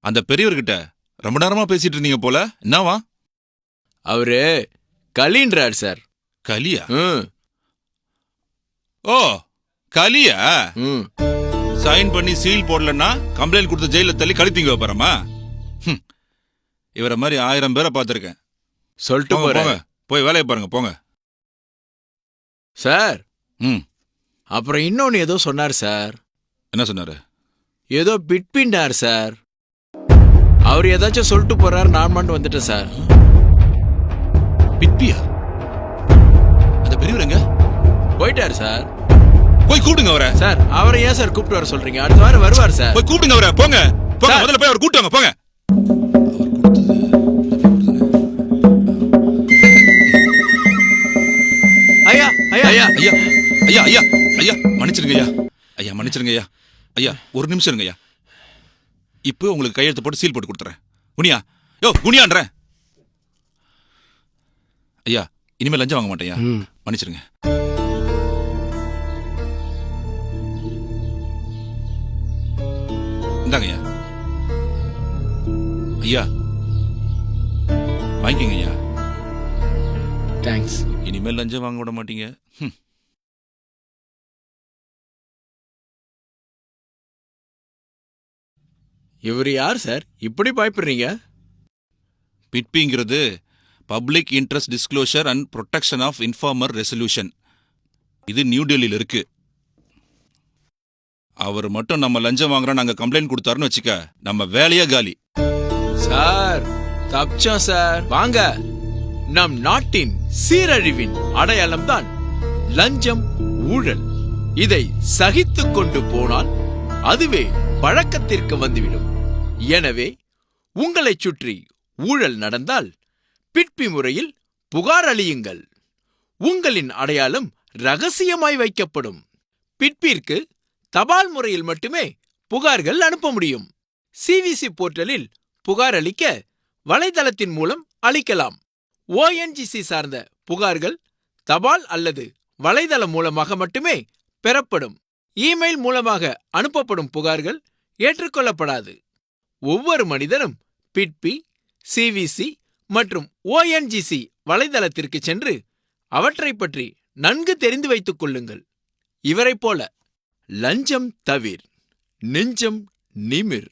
அந்த பெரியவர்கிட்ட ரொம்ப நேரமா பேசிட்டு இருந்தீங்க போல, என்னவா? அவரு கலின்றார் சார். கலியா? ம் ஓ, கலியா? ம் சைன் பண்ணி சீல் போடலன்னா கம்ப்ளைண்ட் கொடுத்து ஜெயில தள்ளி கழித்தீங்க வைப்பாரமா? இவரை மாதிரி 1000 பேரை பார்த்திருக்கேன். சொல்லிட்டு போங்க, போறேன் போங்க, போய் வேலையை பாருங்க, போங்க. சார். ம் அப்புறம் இன்னொன்னு ஏதோ சொன்னார் சார். என்ன சொன்னாரு? ஏதோ பிட்பிண்டார் சார். அவர் ஏதாச்சும் சொல்லிட்டு போறாரு, நான் மட்டும் வந்துட்டேன் சார். பிட்பியா? அந்த பெரியவர் எங்க? போயிட்டாரு சார். போய் கூப்பிடுங்க அவரை. சார் அவரை ஏன் சார் கூப்பிட்டு வர சொல்றீங்க? அடுத்த வாரம் வருவார் சார். போய் கூப்பிடுங்க அவரை, போங்க போங்க, சார். முதல்ல போய் அவர் கூப்பிட்டு வாங்க, போங்க. ஐயா ஐயா ஐயா ஐயா ஐயா ஐயா ஐயா மன்னிச்சிருங்க ஐயா. ஐயா மன்னிச்சிருங்க ஐயா. ஐயா ஒரு நிமிஷம் இருங்க ஐயா. இப்போ உங்களுக்கு கையெழுத்து போட்டு சீல் போட்டு கொடுத்துறேன். குனியா, யோ குனியான்றேன். ஐயா இனிமேல் லஞ்சம் வாங்க மாட்டேயா, மன்னிச்சிருங்க. இந்தாங்க ஐயா. ஐயா வாங்கிக்கங்க ஐயா. தேங்க்ஸ். இனிமேல் லஞ்சம் வாங்க விட மாட்டீங்க. இவர் யார் சார், இப்படி பயப்படுறீங்க? பிட்பிங்கிறது public interest disclosure and protection of informer resolution. இது நியூ டெல்லியில் இருக்கு. அவர் மட்டும் நம்ம லஞ்சம் வாங்குறோம் நாங்க கம்ப்ளைண்ட் கொடுத்தாருன்னு வச்சுக்க, நம்ம வேலையே காலி. சார் தப்பிச்சோம் சார். வாங்க. நம் நாட்டின் சீரழிவின் அடையாளம் தான் லஞ்சம், ஊழல். இதை சகித்துக் கொண்டு போனால் அதுவே பழக்கத்திற்கு வந்துவிடும். எனவே உங்களைச் சுற்றி ஊழல் நடந்தால் பிட்பி முறையில் புகார் அளியுங்கள். உங்களின் அடையாளம் ரகசியமாய் வைக்கப்படும். பிட்பிற்கு தபால் முறையில் மட்டுமே புகார்கள் அனுப்ப முடியும். சிவிசி போர்ட்டலில் புகார் அளிக்க வலைதளத்தின் மூலம் அளிக்கலாம். ONGC சார்ந்த புகார்கள் தபால் அல்லது வலைதளம் மூலமாக மட்டுமே பெறப்படும். இமெயில் மூலமாக அனுப்பப்படும் புகார்கள் ஏற்றுக்கொள்ளப்படாது. ஒவ்வொரு மனிதனும் பிட்பி, சிவிசி மற்றும் ONGC வலைதளத்திற்கு சென்று அவற்றை பற்றி நன்கு தெரிந்து வைத்துக் கொள்ளுங்கள். இவரைப் போல லஞ்சம் தவிர், நெஞ்சம் நிமிர்.